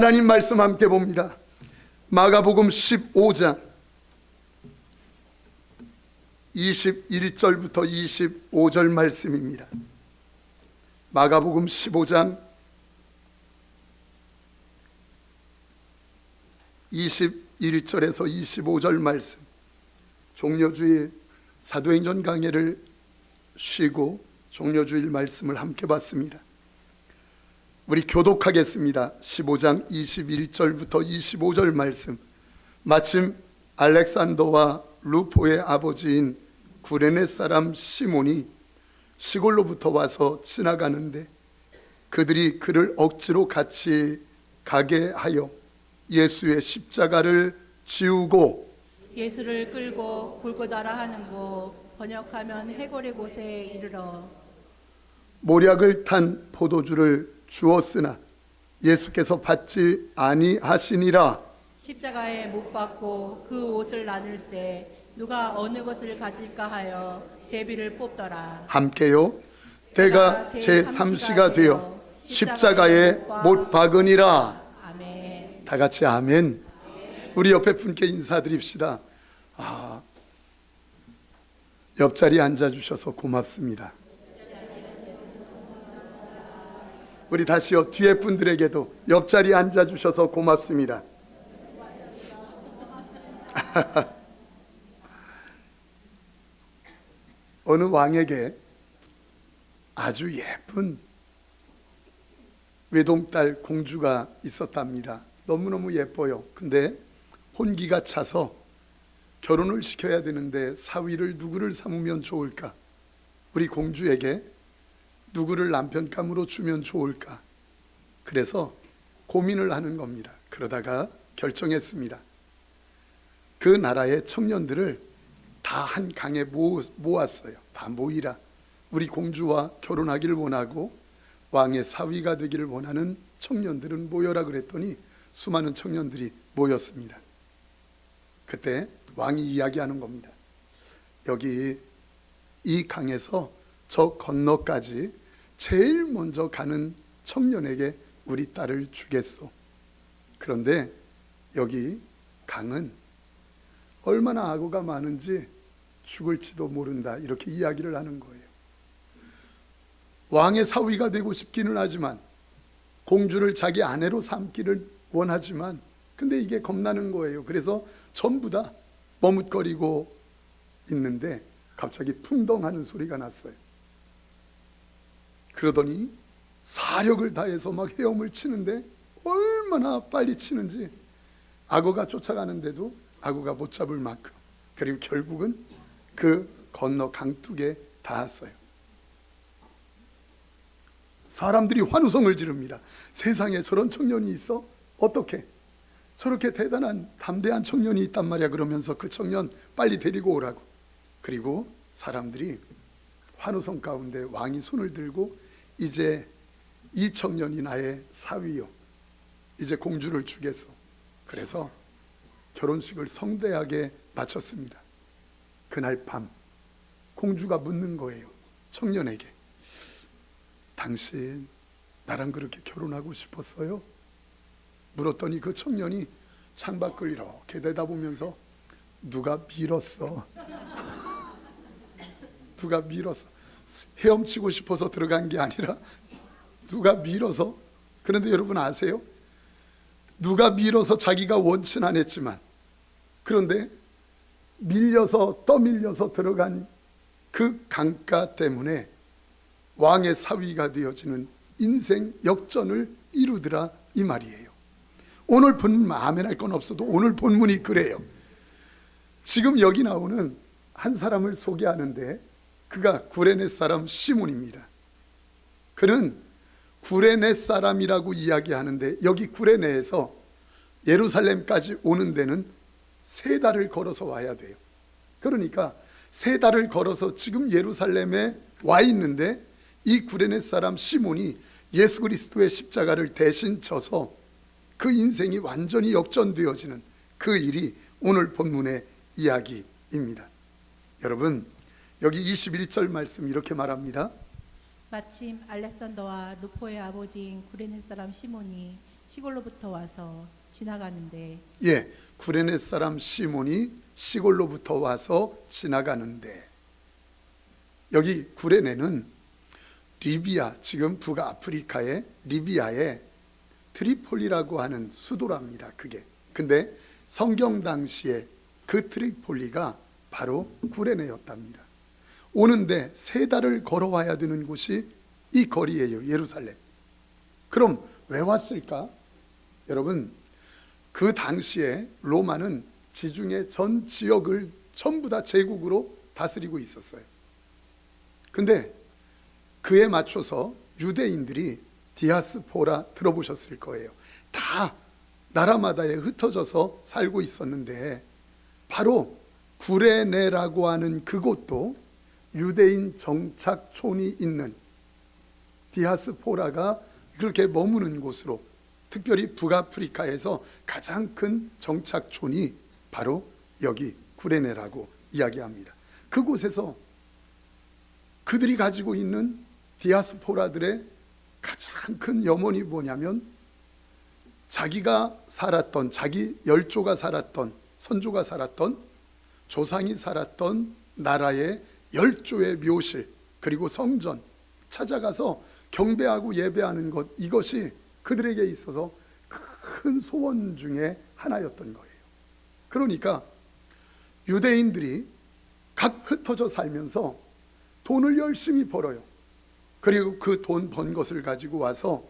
하나님 말씀 함께 봅니다. 마가복음 15장 21절부터 25절 말씀입니다. 마가복음 15장 21절에서 25절 말씀. 종려주일 사도행전 강해를 쉬고 종려주일 말씀을 함께 봤습니다. 우리 교독하겠습니다. 15장 21절부터 25절 말씀. 마침 알렉산더와 루포의 아버지인 구레네 사람 시몬이 시골로부터 와서 지나가는데 그들이 그를 억지로 같이 가게 하여 예수의 십자가를 지우고 예수를 끌고 골고다라 하는 곳, 번역하면 해골의 곳에 이르러 모략을 탄 포도주를 주었으나 예수께서 받지 아니하시니라. 십자가에 못 박고 그 옷을 나눌세 누가 어느 것을 가질까 하여 제비를 뽑더라. 함께요. 때가 제3시가 되어 십자가에 못 박으니라. 아멘. 다 같이 아멘. 우리 옆에 분께 인사드립시다. 옆자리에 앉아주셔서 고맙습니다. 우리 다시요, 뒤에 분들에게도 옆자리에 앉아주셔서 고맙습니다. 어느 왕에게 아주 예쁜 외동딸 공주가 있었답니다. 너무너무 예뻐요. 근데 혼기가 차서 결혼을 시켜야 되는데 사위를 누구를 삼으면 좋을까? 우리 공주에게 누구를 남편감으로 주면 좋을까? 그래서 고민을 하는 겁니다. 그러다가 결정했습니다. 그 나라의 청년들을 다 한 강에 모았어요. 다 모이라. 우리 공주와 결혼하기를 원하고 왕의 사위가 되기를 원하는 청년들은 모여라 그랬더니 수많은 청년들이 모였습니다. 그때 왕이 이야기하는 겁니다. 여기 이 강에서 저 건너까지 제일 먼저 가는 청년에게 우리 딸을 주겠소. 그런데 여기 강은 얼마나 악어가 많은지 죽을지도 모른다. 이렇게 이야기를 하는 거예요. 왕의 사위가 되고 싶기는 하지만 공주를 자기 아내로 삼기를 원하지만 근데 이게 겁나는 거예요. 그래서 전부 다 머뭇거리고 있는데 갑자기 풍덩하는 소리가 났어요. 그러더니 사력을 다해서 막 헤엄을 치는데 얼마나 빨리 치는지 악어가 쫓아가는데도 악어가 못 잡을 만큼, 그리고 결국은 그 건너 강둑에 닿았어요. 사람들이 환호성을 지릅니다. 세상에 저런 청년이 있어? 어떻게? 저렇게 대단한 담대한 청년이 있단 말이야. 그러면서 그 청년 빨리 데리고 오라고. 그리고 사람들이 환호성 가운데 왕이 손을 들고 이제 이 청년이 나의 사위요. 이제 공주를 주겠소. 그래서 결혼식을 성대하게 마쳤습니다. 그날 밤 공주가 묻는 거예요. 청년에게. 당신 나랑 그렇게 결혼하고 싶었어요? 물었더니 그 청년이 창밖을 이렇게 내다보면서 누가 밀었어. 누가 밀었어. 헤엄치고 싶어서 들어간 게 아니라 누가 밀어서. 그런데 여러분 아세요? 누가 밀어서 자기가 원치는 안 했지만 그런데 밀려서 떠밀려서 들어간 그 강가 때문에 왕의 사위가 되어지는 인생 역전을 이루더라 이 말이에요. 오늘 본문 아멘할 건 없어도 오늘 본문이 그래요. 지금 여기 나오는 한 사람을 소개하는데 그가 구레네 사람 시몬입니다. 그는 구레네 사람이라고 이야기하는데 여기 구레네에서 예루살렘까지 오는 데는 3달을 걸어서 와야 돼요. 그러니까 3달을 걸어서 지금 예루살렘에 와 있는데 이 구레네 사람 시몬이 예수 그리스도의 십자가를 대신 져서 그 인생이 완전히 역전되어지는 그 일이 오늘 본문의 이야기입니다. 여러분 여기 21절 말씀 이렇게 말합니다. 마침 알렉산더와 루포의 아버지인 구레네 사람 시몬이 시골로부터 와서 지나가는데 예, 구레네 사람 시몬이 시골로부터 와서 지나가는데, 여기 구레네는 리비아, 지금 북아프리카의 리비아의 트리폴리라고 하는 수도랍니다. 그게. 근데 성경 당시에 그 트리폴리가 바로 구레네였답니다. 오는데 3달을 걸어와야 되는 곳이 이 거리예요. 예루살렘. 그럼 왜 왔을까? 여러분, 그 당시에 로마는 지중해 전 지역을 전부 다 제국으로 다스리고 있었어요. 근데 그에 맞춰서 유대인들이 디아스포라 들어보셨을 거예요. 다 나라마다에 흩어져서 살고 있었는데, 바로 구레네라고 하는 그곳도 유대인 정착촌이 있는, 디아스포라가 그렇게 머무는 곳으로, 특별히 북아프리카에서 가장 큰 정착촌이 바로 여기 구레네라고 이야기합니다. 그곳에서 그들이 가지고 있는 디아스포라들의 가장 큰 염원이 뭐냐면, 자기가 살았던, 자기 열조가 살았던, 선조가 살았던, 조상이 살았던 나라의 열조의 묘실, 그리고 성전 찾아가서 경배하고 예배하는 것, 이것이 그들에게 있어서 큰 소원 중에 하나였던 거예요. 그러니까 유대인들이 각 흩어져 살면서 돈을 열심히 벌어요. 그리고 그 돈 번 것을 가지고 와서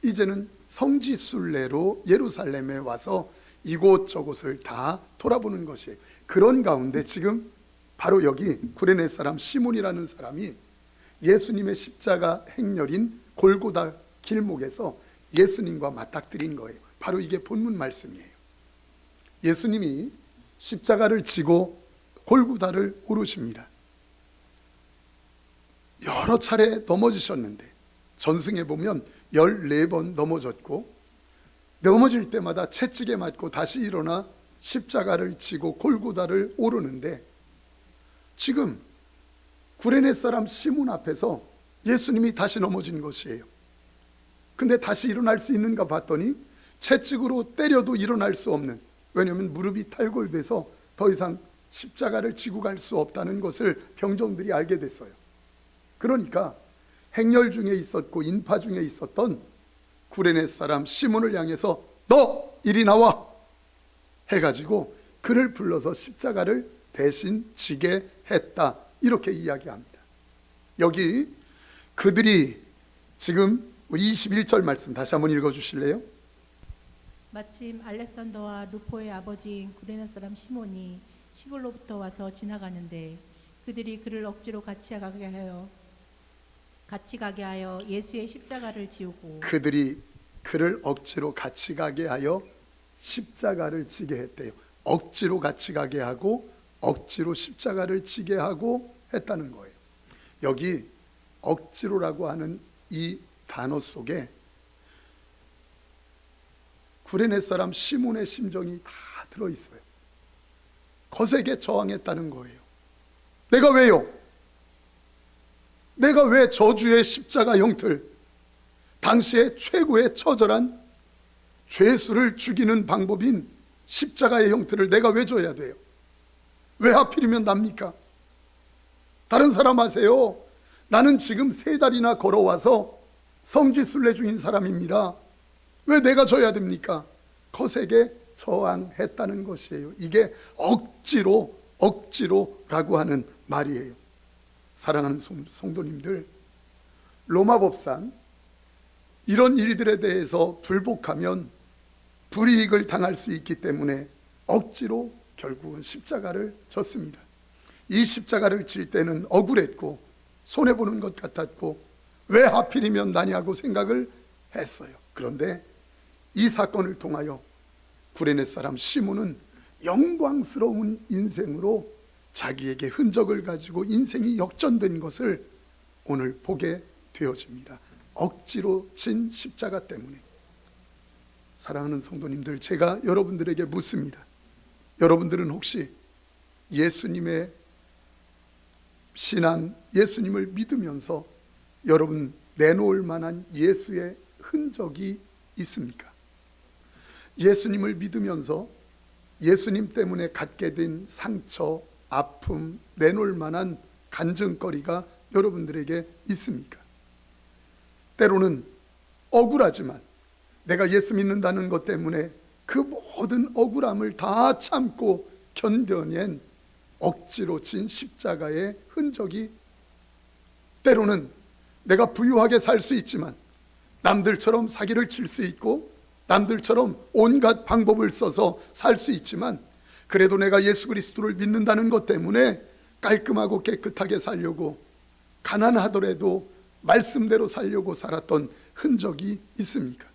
이제는 성지순례로 예루살렘에 와서 이곳저곳을 다 돌아보는 것이에요. 그런 가운데 지금 바로 여기 구레네 사람 시몬이라는 사람이 예수님의 십자가 행렬인 골고다 길목에서 예수님과 맞닥뜨린 거예요. 바로 이게 본문 말씀이에요. 예수님이 십자가를 지고 골고다를 오르십니다. 여러 차례 넘어지셨는데, 전승에 보면 14번 넘어졌고, 넘어질 때마다 채찍에 맞고 다시 일어나 십자가를 지고 골고다를 오르는데, 지금 구레네 사람 시몬 앞에서 예수님이 다시 넘어진 것이에요. 근데 다시 일어날 수 있는가 봤더니 채찍으로 때려도 일어날 수 없는, 왜냐하면 무릎이 탈골돼서 더 이상 십자가를 지고 갈 수 없다는 것을 병정들이 알게 됐어요. 그러니까 행렬 중에 있었고 인파 중에 있었던 구레네 사람 시몬을 향해서 너 이리 나와 해가지고 그를 불러서 십자가를 대신 지게 했다, 이렇게 이야기합니다. 여기 그들이 지금 21절 말씀 다시 한번 읽어주실래요? 마침 알렉산더와 루포의 아버지인 구레네 사람 시몬이 시골로부터 와서 지나가는데 그들이 그를 억지로 같이 가게 하여 예수의 십자가를 지우고, 그들이 그를 억지로 같이 가게 하여 십자가를 지게 했대요. 억지로 같이 가게 하고 억지로 십자가를 지게 하고 했다는 거예요. 여기 억지로라고 하는 이 단어 속에 구레네 사람 시몬의 심정이 다 들어있어요. 거세게 저항했다는 거예요. 내가 왜요? 내가 왜 저주의 십자가 형틀, 당시의 최고의 처절한 죄수를 죽이는 방법인 십자가의 형틀을 내가 왜 줘야 돼요? 왜 하필이면 납니까? 다른 사람 아세요? 나는 지금 3달이나 걸어와서 성지순례 중인 사람입니다. 왜 내가 져야 됩니까? 거세게 저항했다는 것이에요. 이게 억지로라고 하는 말이에요. 사랑하는 성도님들, 로마 법상 이런 일들에 대해서 불복하면 불이익을 당할 수 있기 때문에 억지로 결국은 십자가를 졌습니다. 이 십자가를 질 때는 억울했고 손해보는 것 같았고 왜 하필이면 나냐고 생각을 했어요. 그런데 이 사건을 통하여 구레네 사람 시몬은 영광스러운 인생으로 자기에게 흔적을 가지고 인생이 역전된 것을 오늘 보게 되어집니다. 억지로 진 십자가 때문에. 사랑하는 성도님들, 제가 여러분들에게 묻습니다. 여러분들은 혹시 예수님의 신앙, 예수님을 믿으면서 여러분 내놓을 만한 예수의 흔적이 있습니까? 예수님을 믿으면서 예수님 때문에 갖게 된 상처, 아픔, 내놓을 만한 간증거리가 여러분들에게 있습니까? 때로는 억울하지만 내가 예수 믿는다는 것 때문에 그 모든 억울함을 다 참고 견뎌낸 억지로 진 십자가의 흔적이, 때로는 내가 부유하게 살 수 있지만 남들처럼 사기를 칠 수 있고 남들처럼 온갖 방법을 써서 살 수 있지만 그래도 내가 예수 그리스도를 믿는다는 것 때문에 깔끔하고 깨끗하게 살려고, 가난하더라도 말씀대로 살려고 살았던 흔적이 있습니까?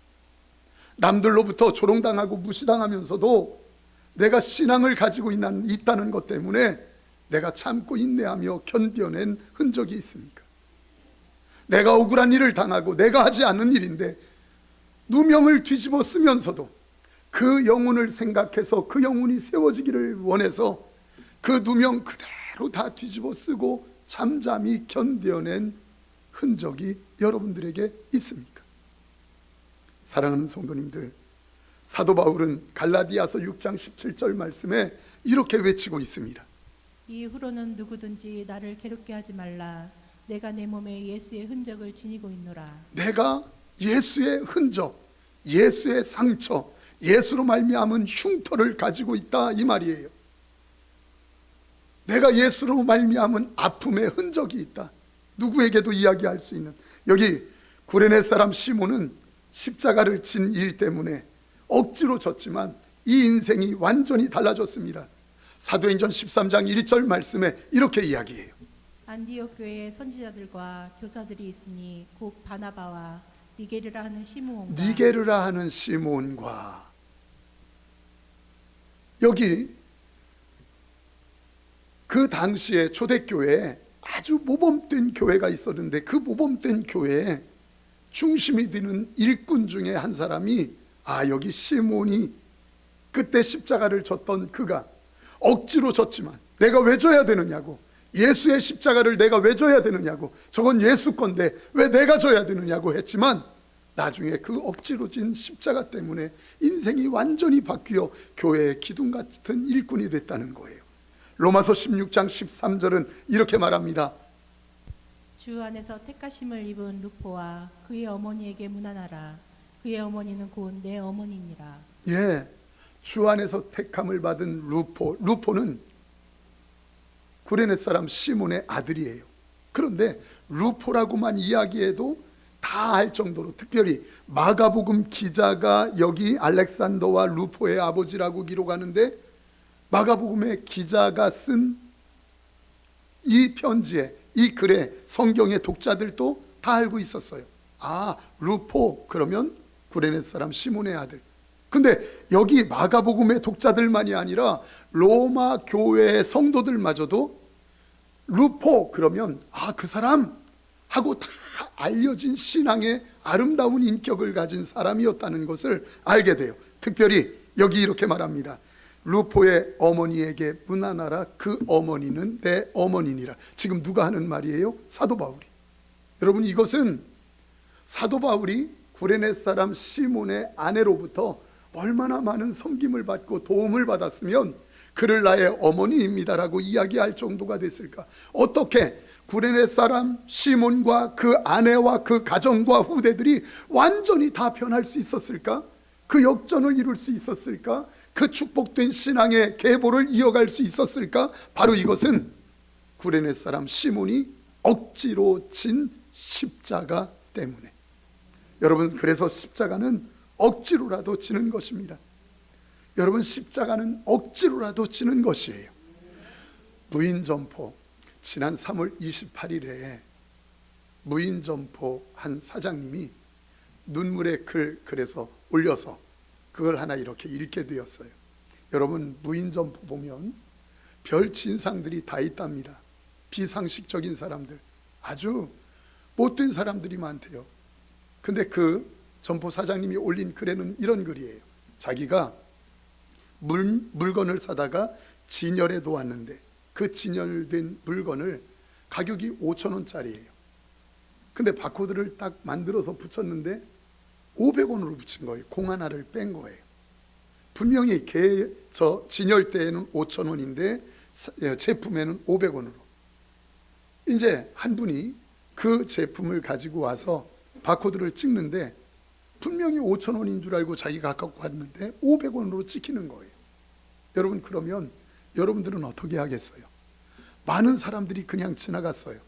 남들로부터 조롱당하고 무시당하면서도 내가 신앙을 가지고 있다는 것 때문에 내가 참고 인내하며 견뎌낸 흔적이 있습니까? 내가 억울한 일을 당하고 내가 하지 않은 일인데 누명을 뒤집어 쓰면서도 그 영혼을 생각해서 그 영혼이 세워지기를 원해서 그 누명 그대로 다 뒤집어 쓰고 잠잠히 견뎌낸 흔적이 여러분들에게 있습니까? 사랑하는 성도님들, 사도 바울은 갈라디아서 6장 17절 말씀에 이렇게 외치고 있습니다. 이후로는 누구든지 나를 괴롭게 하지 말라. 내가 내 몸에 예수의 흔적을 지니고 있노라. 내가 예수의 흔적, 예수의 상처, 예수로 말미암은 흉터를 가지고 있다, 이 말이에요. 내가 예수로 말미암은 아픔의 흔적이 있다. 누구에게도 이야기할 수 있는. 여기 구레네 사람 시몬은 십자가를 진 일 때문에 억지로 졌지만 이 인생이 완전히 달라졌습니다. 사도행전 13장 1절 말씀에 이렇게 이야기해요. 안디옥 교회에 선지자들과 교사들이 있으니 곧 바나바와 니게르라 하는 시므온과 여기 그 당시에 초대교회에 아주 모범된 교회가 있었는데 그 모범된 교회에 중심이 되는 일꾼 중에 한 사람이, 여기 시몬이 그때 십자가를 졌던 그가 억지로 졌지만 내가 왜 져야 되느냐고, 예수의 십자가를 내가 왜 져야 되느냐고, 저건 예수 건데 왜 내가 져야 되느냐고 했지만 나중에 그 억지로 진 십자가 때문에 인생이 완전히 바뀌어 교회의 기둥 같은 일꾼이 됐다는 거예요. 로마서 16장 13절은 이렇게 말합니다. 주 안에서 택하심을 입은 루포와 그의 어머니에게 문안하라. 그의 어머니는 곧 내 어머니니라. 예, 주 안에서 택함을 받은 루포는 구레네 사람 시몬의 아들이에요. 그런데 루포라고만 이야기해도 다 알 정도로, 특별히 마가복음 기자가 여기 알렉산더와 루포의 아버지라고 기록하는데 마가복음의 기자가 쓴 이 편지에, 이 글에 성경의 독자들도 다 알고 있었어요. 루포 그러면 구레네 사람 시몬의 아들. 근데 여기 마가복음의 독자들만이 아니라 로마 교회의 성도들마저도 루포 그러면 그 사람 하고 다 알려진 신앙의 아름다운 인격을 가진 사람이었다는 것을 알게 돼요. 특별히 여기 이렇게 말합니다. 루포의 어머니에게 문안하라. 그 어머니는 내 어머니니라. 지금 누가 하는 말이에요? 사도 바울이. 여러분, 이것은 사도 바울이 구레네 사람 시몬의 아내로부터 얼마나 많은 섬김을 받고 도움을 받았으면 그를 나의 어머니입니다라고 이야기할 정도가 됐을까. 어떻게 구레네 사람 시몬과 그 아내와 그 가정과 후대들이 완전히 다 변할 수 있었을까? 그 역전을 이룰 수 있었을까? 그 축복된 신앙의 계보를 이어갈 수 있었을까? 바로 이것은 구레네 사람 시몬이 억지로 진 십자가 때문에. 여러분, 그래서 십자가는 억지로라도 지는 것입니다. 여러분, 십자가는 억지로라도 지는 것이에요. 무인점포, 지난 3월 28일에 무인점포 한 사장님이 눈물의 글 그래서 올려서 그걸 하나 이렇게 읽게 되었어요. 여러분, 무인점포 보면 별 진상들이 다 있답니다. 비상식적인 사람들, 아주 못된 사람들이 많대요. 근데 그 점포 사장님이 올린 글에는 이런 글이에요. 자기가 물건을 사다가 진열해 놓았는데 그 진열된 물건을 가격이 5,000원짜리예요. 근데 바코드를 딱 만들어서 붙였는데 500원으로 붙인 거예요. 공 하나를 뺀 거예요. 분명히 진열 때에는 5,000원인데 제품에는 500원으로. 이제 한 분이 그 제품을 가지고 와서 바코드를 찍는데 분명히 5,000원인 줄 알고 자기가 갖고 왔는데 500원으로 찍히는 거예요. 여러분, 그러면 여러분들은 어떻게 하겠어요? 많은 사람들이 그냥 지나갔어요.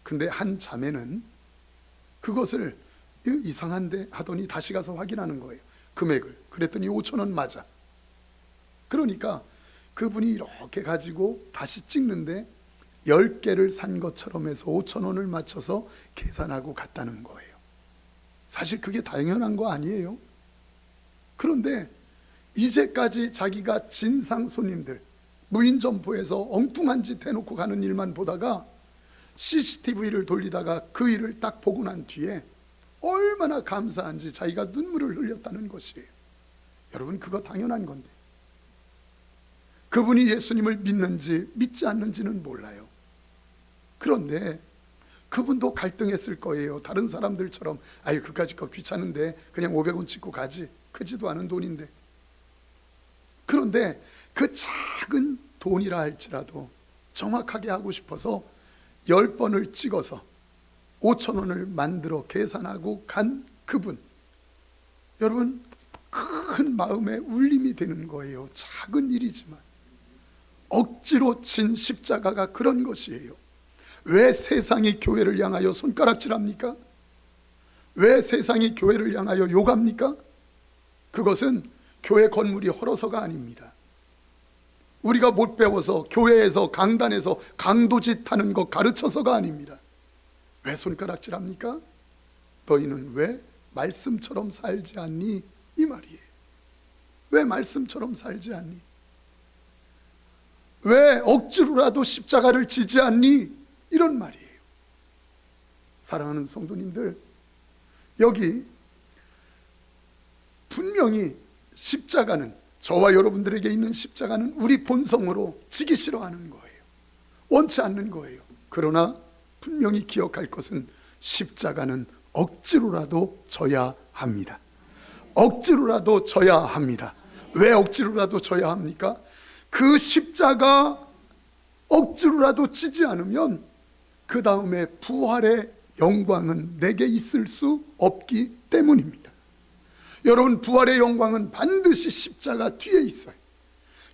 근데 한 자매는 그것을 이상한데 하더니 다시 가서 확인하는 거예요, 금액을. 그랬더니 5,000원 맞아. 그러니까 그분이 이렇게 가지고 다시 찍는데 10개를 산 것처럼 해서 5,000원을 맞춰서 계산하고 갔다는 거예요. 사실 그게 당연한 거 아니에요? 그런데 이제까지 자기가 진상 손님들, 무인 점포에서 엉뚱한 짓 해놓고 가는 일만 보다가 CCTV를 돌리다가 그 일을 딱 보고 난 뒤에 얼마나 감사한지 자기가 눈물을 흘렸다는 것이에요. 여러분, 그거 당연한 건데 그분이 예수님을 믿는지 믿지 않는지는 몰라요. 그런데 그분도 갈등했을 거예요. 다른 사람들처럼 아유, 그까짓 거 귀찮은데 그냥 500원 찍고 가지, 크지도 않은 돈인데. 그런데 그 작은 돈이라 할지라도 정확하게 하고 싶어서 10번을 찍어서 5,000원을 만들어 계산하고 간 그분, 여러분, 큰 마음에 울림이 되는 거예요. 작은 일이지만 억지로 진 십자가가 그런 것이에요. 왜 세상이 교회를 향하여 손가락질합니까? 왜 세상이 교회를 향하여 욕합니까? 그것은 교회 건물이 헐어서가 아닙니다. 우리가 못 배워서 교회에서 강단에서 강도짓 하는 거 가르쳐서가 아닙니다. 왜 손가락질합니까? 너희는 왜 말씀처럼 살지 않니? 이 말이에요. 왜 말씀처럼 살지 않니? 왜 억지로라도 십자가를 지지 않니? 이런 말이에요. 사랑하는 성도님들, 여기 분명히 십자가는, 저와 여러분들에게 있는 십자가는 우리 본성으로 지기 싫어하는 거예요. 원치 않는 거예요. 그러나 분명히 기억할 것은 십자가는 억지로라도 져야 합니다. 억지로라도 져야 합니다. 왜 억지로라도 져야 합니까? 그 십자가 억지로라도 지지 않으면 그 다음에 부활의 영광은 내게 있을 수 없기 때문입니다. 여러분, 부활의 영광은 반드시 십자가 뒤에 있어요.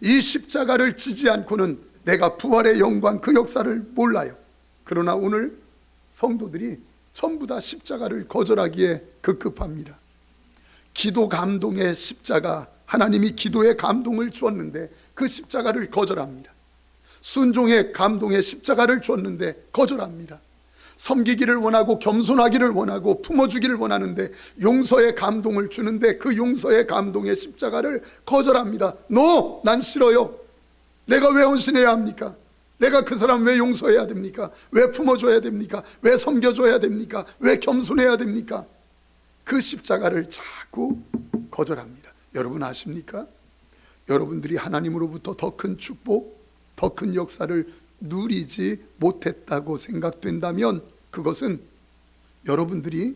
이 십자가를 지지 않고는 내가 부활의 영광, 그 역사를 몰라요. 그러나 오늘 성도들이 전부 다 십자가를 거절하기에 급급합니다. 기도 감동의 십자가, 하나님이 기도의 감동을 주었는데 그 십자가를 거절합니다. 순종의 감동의 십자가를 줬는데 거절합니다. 섬기기를 원하고 겸손하기를 원하고 품어주기를 원하는데 용서의 감동을 주는데 그 용서의 감동의 십자가를 거절합니다. No! 난 싫어요. 내가 왜 헌신해야 합니까? 내가 그 사람 왜 용서해야 됩니까? 왜 품어줘야 됩니까? 왜 섬겨줘야 됩니까? 왜 겸손해야 됩니까? 그 십자가를 자꾸 거절합니다. 여러분 아십니까? 여러분들이 하나님으로부터 더 큰 축복, 더 큰 역사를 누리지 못했다고 생각된다면 그것은 여러분들이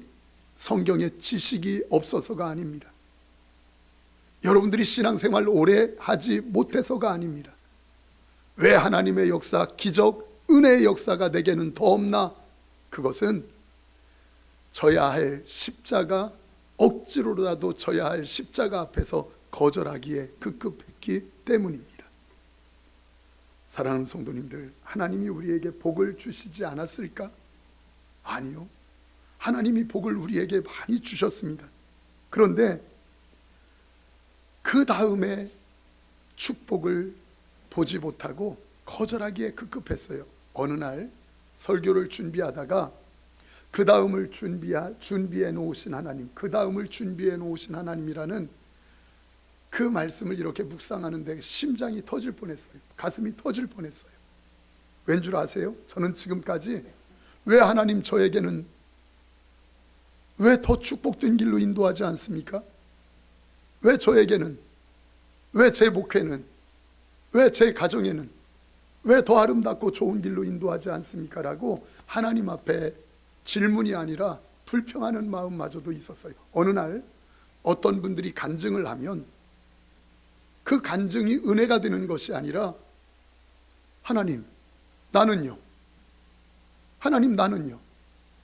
성경의 지식이 없어서가 아닙니다. 여러분들이 신앙생활 오래 하지 못해서가 아닙니다. 왜 하나님의 역사, 기적, 은혜의 역사가 내게는 더 없나? 그것은 져야 할 십자가, 억지로라도 져야 할 십자가 앞에서 거절하기에 급급했기 때문입니다. 사랑하는 성도님들, 하나님이 우리에게 복을 주시지 않았을까? 아니요. 하나님이 복을 우리에게 많이 주셨습니다. 그런데 그 다음에 축복을 보지 못하고 거절하기에 급급했어요. 어느 날 설교를 준비하다가 그 다음을 준비해 놓으신 하나님, 그 다음을 준비해 놓으신 하나님이라는 그 말씀을 이렇게 묵상하는데 심장이 터질 뻔했어요. 가슴이 터질 뻔했어요. 왠 줄 아세요? 저는 지금까지 왜 하나님 저에게는 왜 더 축복된 길로 인도하지 않습니까? 왜 저에게는, 왜 제 목회는, 왜 제 가정에는, 왜 더 아름답고 좋은 길로 인도하지 않습니까? 라고 하나님 앞에 질문이 아니라 불평하는 마음마저도 있었어요. 어느 날 어떤 분들이 간증을 하면 그 간증이 은혜가 되는 것이 아니라 하나님 나는요, 하나님 나는요,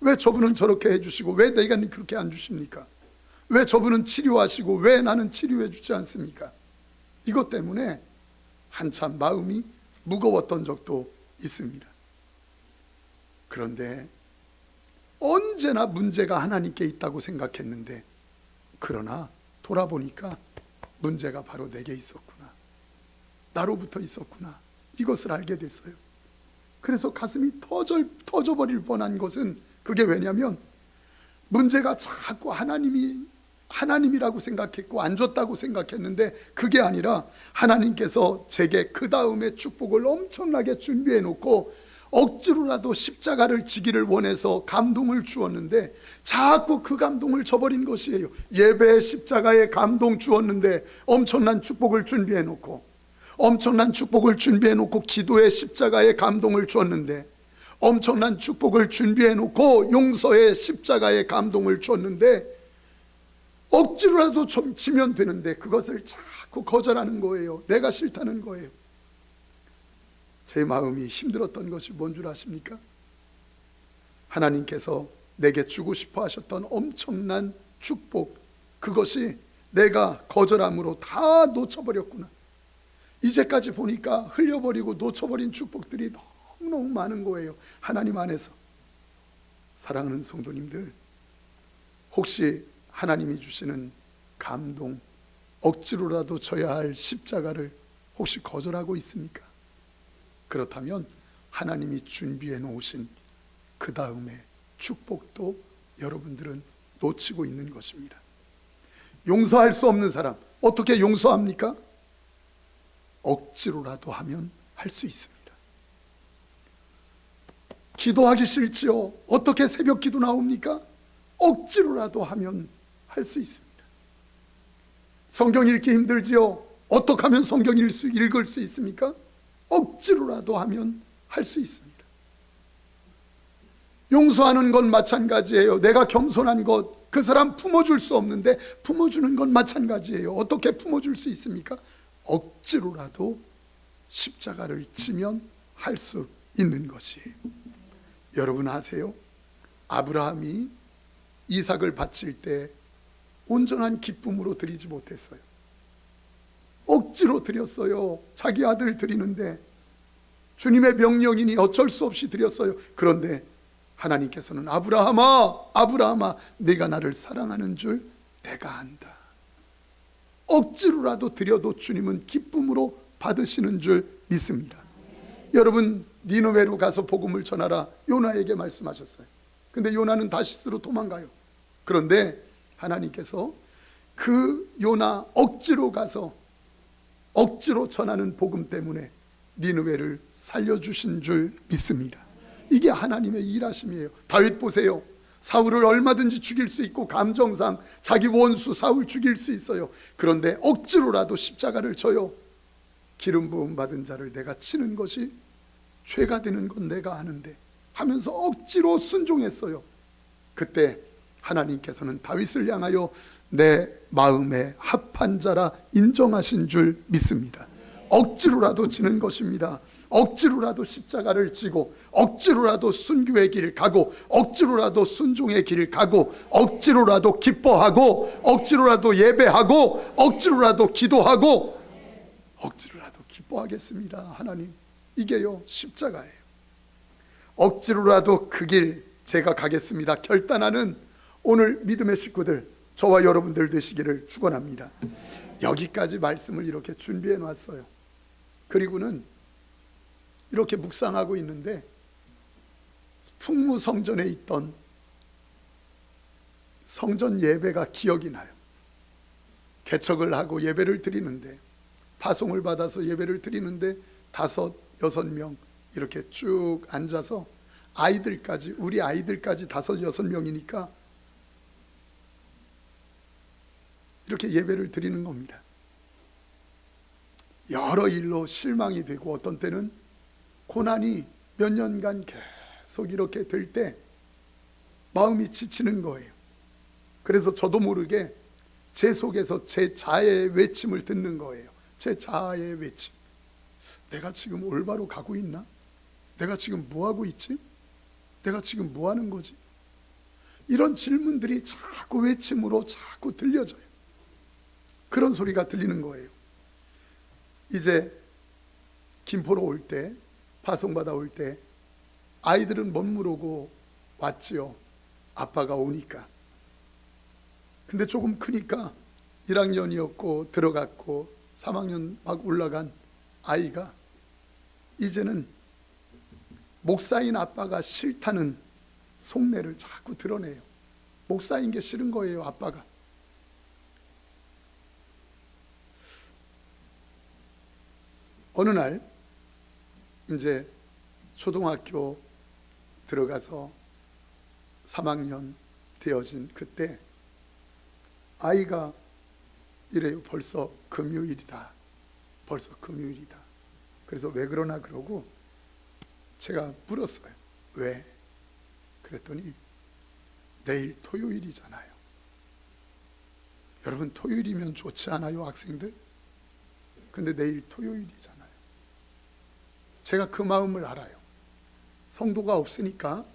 왜 저분은 저렇게 해주시고 왜 내가 그렇게 안 주십니까? 왜 저분은 치료하시고 왜 나는 치료해 주지 않습니까? 이것 때문에 한참 마음이 무거웠던 적도 있습니다. 그런데 언제나 문제가 하나님께 있다고 생각했는데, 그러나 돌아보니까 문제가 바로 내게 있었구나, 나로부터 있었구나, 이것을 알게 됐어요. 그래서 가슴이 터져버릴 뻔한 것은 그게 왜냐면 문제가 자꾸 하나님이라고 생각했고 안 줬다고 생각했는데, 그게 아니라 하나님께서 제게 그 다음에 축복을 엄청나게 준비해 놓고 억지로라도 십자가를 지기를 원해서 감동을 주었는데 자꾸 그 감동을 저버린 것이에요. 예배의 십자가에 감동 주었는데 엄청난 축복을 준비해 놓고, 엄청난 축복을 준비해 놓고 기도의 십자가에 감동을 주었는데, 엄청난 축복을 준비해 놓고 용서의 십자가에 감동을 줬는데 억지로라도 좀 지면 되는데 그것을 자꾸 거절하는 거예요. 내가 싫다는 거예요. 제 마음이 힘들었던 것이 뭔 줄 아십니까? 하나님께서 내게 주고 싶어 하셨던 엄청난 축복, 그것이 내가 거절함으로 다 놓쳐버렸구나. 이제까지 보니까 흘려버리고 놓쳐버린 축복들이 너무너무 많은 거예요. 하나님 안에서. 사랑하는 성도님들, 혹시 하나님이 주시는 감동, 억지로라도 져야 할 십자가를 혹시 거절하고 있습니까? 그렇다면 하나님이 준비해 놓으신 그 다음에 축복도 여러분들은 놓치고 있는 것입니다. 용서할 수 없는 사람, 어떻게 용서합니까? 억지로라도 하면 할 수 있습니다. 기도하기 싫지요? 어떻게 새벽 기도 나옵니까? 억지로라도 하면 할 수 있습니다. 성경 읽기 힘들지요? 어떻게 하면 성경 읽을 수 있습니까? 억지로라도 하면 할 수 있습니다. 용서하는 건 마찬가지예요. 내가 겸손한 것, 그 사람 품어줄 수 없는데 품어주는 건 마찬가지예요. 어떻게 품어줄 수 있습니까? 억지로라도 십자가를 지면 할 수 있는 것이에요. 여러분 아세요? 아브라함이 이삭을 바칠 때 온전한 기쁨으로 드리지 못했어요. 억지로 드렸어요. 자기 아들 드리는데 주님의 명령이니 어쩔 수 없이 드렸어요. 그런데 하나님께서는 아브라함아, 네가 나를 사랑하는 줄 내가 안다. 억지로라도 드려도 주님은 기쁨으로 받으시는 줄 믿습니다. 여러분, 니느웨로 가서 복음을 전하라 요나에게 말씀하셨어요. 근데 요나는 다시스로 도망가요. 그런데 하나님께서 그 요나 억지로 가서 억지로 전하는 복음 때문에 니느웨를 살려주신 줄 믿습니다. 이게 하나님의 일하심이에요. 다윗 보세요. 사울을 얼마든지 죽일 수 있고 감정상 자기 원수 사울 죽일 수 있어요. 그런데 억지로라도 십자가를 져요. 기름 부음 받은 자를 내가 치는 것이 죄가 되는 건 내가 아는데 하면서 억지로 순종했어요. 그때 하나님께서는 다윗을 향하여 내 마음에 합한 자라 인정하신 줄 믿습니다. 억지로라도 지는 것입니다. 억지로라도 십자가를 지고 억지로라도 순교의 길 가고 억지로라도 순종의 길 가고 억지로라도 기뻐하고 억지로라도 예배하고 억지로라도 기도하고 억지로라도 기뻐하겠습니다. 하나님, 이게요 십자가예요. 억지로라도 그 길 제가 가겠습니다 결단하는 오늘 믿음의 식구들, 저와 여러분들 되시기를 축원합니다. 여기까지 말씀을 이렇게 준비해 놨어요. 그리고는 이렇게 묵상하고 있는데 풍무성전에 있던 성전 예배가 기억이 나요. 개척을 하고 예배를 드리는데, 파송을 받아서 예배를 드리는데 5, 6명 이렇게 쭉 앉아서 아이들까지, 우리 아이들까지 5, 6명이니까 이렇게 예배를 드리는 겁니다. 여러 일로 실망이 되고 어떤 때는 고난이 몇 년간 계속 이렇게 될 때 마음이 지치는 거예요. 그래서 저도 모르게 제 속에서 제 자의 외침을 듣는 거예요. 제 자아의 외침. 내가 지금 올바로 가고 있나? 내가 지금 뭐 하고 있지? 내가 지금 뭐 하는 거지? 이런 질문들이 자꾸 외침으로 자꾸 들려져요. 그런 소리가 들리는 거예요. 이제 김포로 올 때, 파송받아 올 때 아이들은 못 물어고 왔지요. 아빠가 오니까. 근데 조금 크니까 1학년이었고 들어갔고 3학년 막 올라간 아이가 이제는 목사인 아빠가 싫다는 속내를 자꾸 드러내요. 목사인 게 싫은 거예요, 아빠가. 어느 날 이제 초등학교 들어가서 3학년 되어진 그때 아이가 이래요. 벌써 금요일이다. 벌써 금요일이다. 그래서 왜 그러나 그러고 제가 물었어요. 왜? 그랬더니 내일 토요일이잖아요. 여러분, 토요일이면 좋지 않아요, 학생들? 근데 내일 토요일이잖아요. 제가 그 마음을 알아요. 성도가 없으니까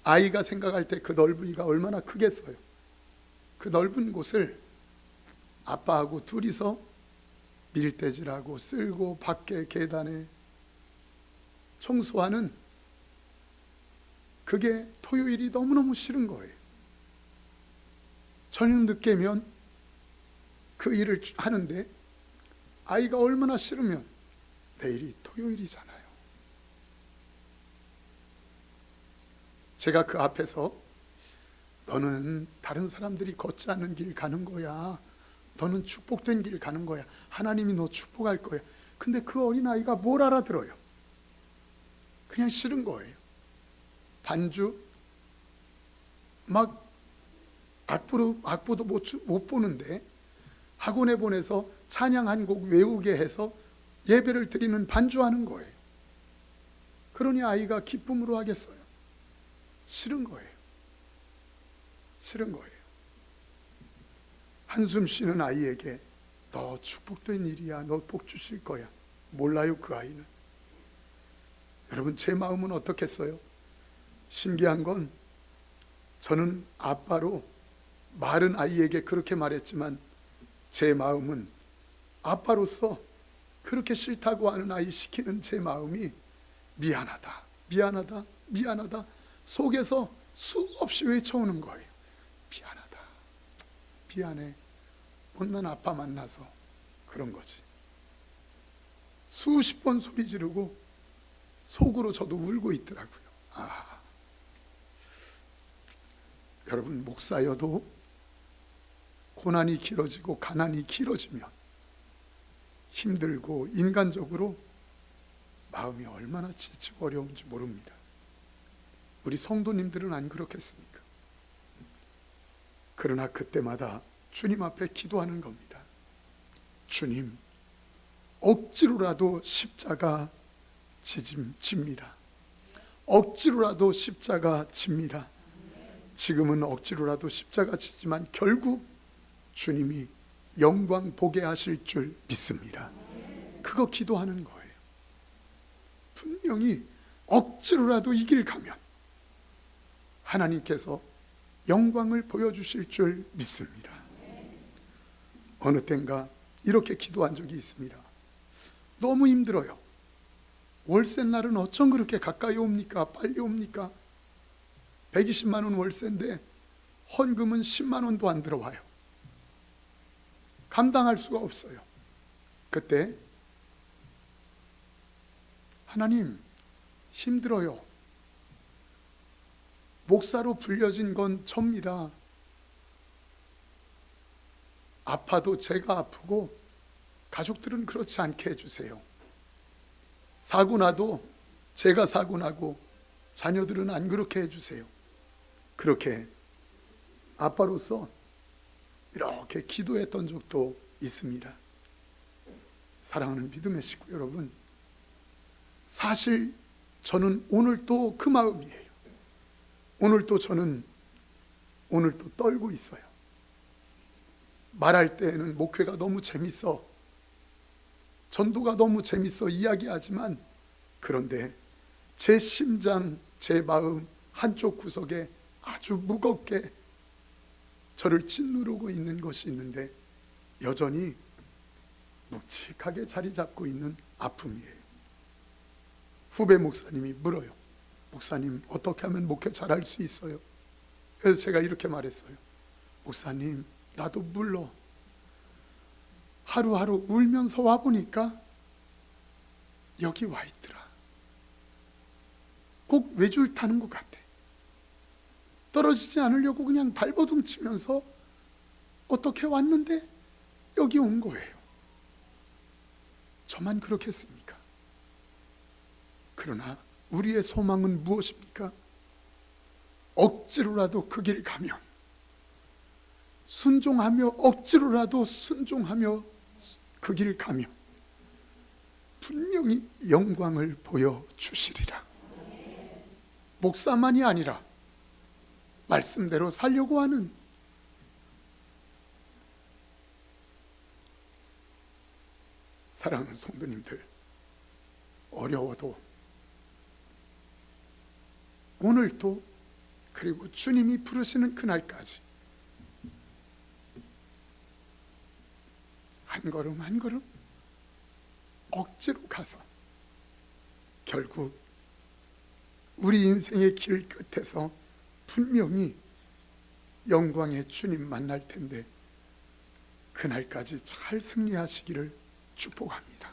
아이가 생각할 때 그 넓이가 얼마나 크겠어요. 그 넓은 곳을 아빠하고 둘이서 밀대질하고 쓸고 밖에 계단에 청소하는, 그게 토요일이 너무너무 싫은 거예요. 저녁 늦게면 그 일을 하는데 아이가 얼마나 싫으면 내일이 토요일이잖아요. 제가 그 앞에서 너는 다른 사람들이 걷지 않는 길 가는 거야. 너는 축복된 길 가는 거야. 하나님이 너 축복할 거야. 근데 그 어린아이가 뭘 알아들어요? 그냥 싫은 거예요. 반주 막 악보도 못 보는데 학원에 보내서 찬양 한 곡 외우게 해서 예배를 드리는 반주하는 거예요. 그러니 아이가 기쁨으로 하겠어요? 싫은 거예요. 싫은 거예요. 한숨 쉬는 아이에게 너 축복된 일이야. 너 복 주실 거야. 몰라요, 그 아이는. 여러분, 제 마음은 어떻겠어요? 신기한 건 저는 아빠로 마른 아이에게 그렇게 말했지만 제 마음은 아빠로서 그렇게 싫다고 하는 아이 시키는 제 마음이 미안하다, 미안하다, 미안하다 속에서 수없이 외쳐오는 거예요. 미안하다, 미안해, 못난 아빠 만나서 그런 거지. 수십 번 소리 지르고 속으로 저도 울고 있더라고요. 여러분, 목사여도 고난이 길어지고 가난이 길어지면 힘들고 인간적으로 마음이 얼마나 지치고 어려운지 모릅니다. 우리 성도님들은 안 그렇겠습니까? 그러나 그때마다 주님 앞에 기도하는 겁니다. 주님, 억지로라도 십자가 집니다. 억지로라도 십자가 집니다. 지금은 억지로라도 십자가 지지만 결국 주님이 영광 보게 하실 줄 믿습니다. 그거 기도하는 거예요. 분명히 억지로라도 이 길 가면 하나님께서 영광을 보여주실 줄 믿습니다. 어느 땐가 이렇게 기도한 적이 있습니다. 너무 힘들어요. 월세 날은 어쩜 그렇게 가까이 옵니까? 빨리 옵니까? 120만 원 월세인데 헌금은 10만 원도 안 들어와요. 감당할 수가 없어요. 그때 하나님, 힘들어요. 목사로 불려진 건 접니다. 아파도 제가 아프고 가족들은 그렇지 않게 해주세요. 사고 나도 제가 사고 나고 자녀들은 안 그렇게 해주세요. 그렇게 아빠로서 이렇게 기도했던 적도 있습니다. 사랑하는 믿음의 식구 여러분, 사실 저는 오늘도 그 마음이에요. 오늘도 저는 오늘도 떨고 있어요. 말할 때에는 목회가 너무 재밌어 전도가 너무 재밌어 이야기하지만, 그런데 제 심장, 제 마음 한쪽 구석에 아주 무겁게 저를 짓누르고 있는 것이 있는데, 여전히 묵직하게 자리 잡고 있는 아픔이에요. 후배 목사님이 물어요. 목사님, 어떻게 하면 목회 잘할 수 있어요? 그래서 제가 이렇게 말했어요. 목사님, 나도 물러 하루하루 울면서 와보니까 여기 와 있더라. 꼭 외줄 타는 것 같아. 떨어지지 않으려고 그냥 발버둥 치면서 어떻게 왔는데 여기 온 거예요. 저만 그렇겠습니까? 그러나 우리의 소망은 무엇입니까? 억지로라도 그 길 가면, 순종하며 억지로라도 순종하며 그 길 가면 분명히 영광을 보여주시리라. 목사만이 아니라 말씀대로 살려고 하는 사랑하는 성도님들, 어려워도 오늘도, 그리고 주님이 부르시는 그날까지 한 걸음 한 걸음 억지로 가서 결국 우리 인생의 길 끝에서 분명히 영광의 주님 만날 텐데, 그날까지 잘 승리하시기를 축복합니다.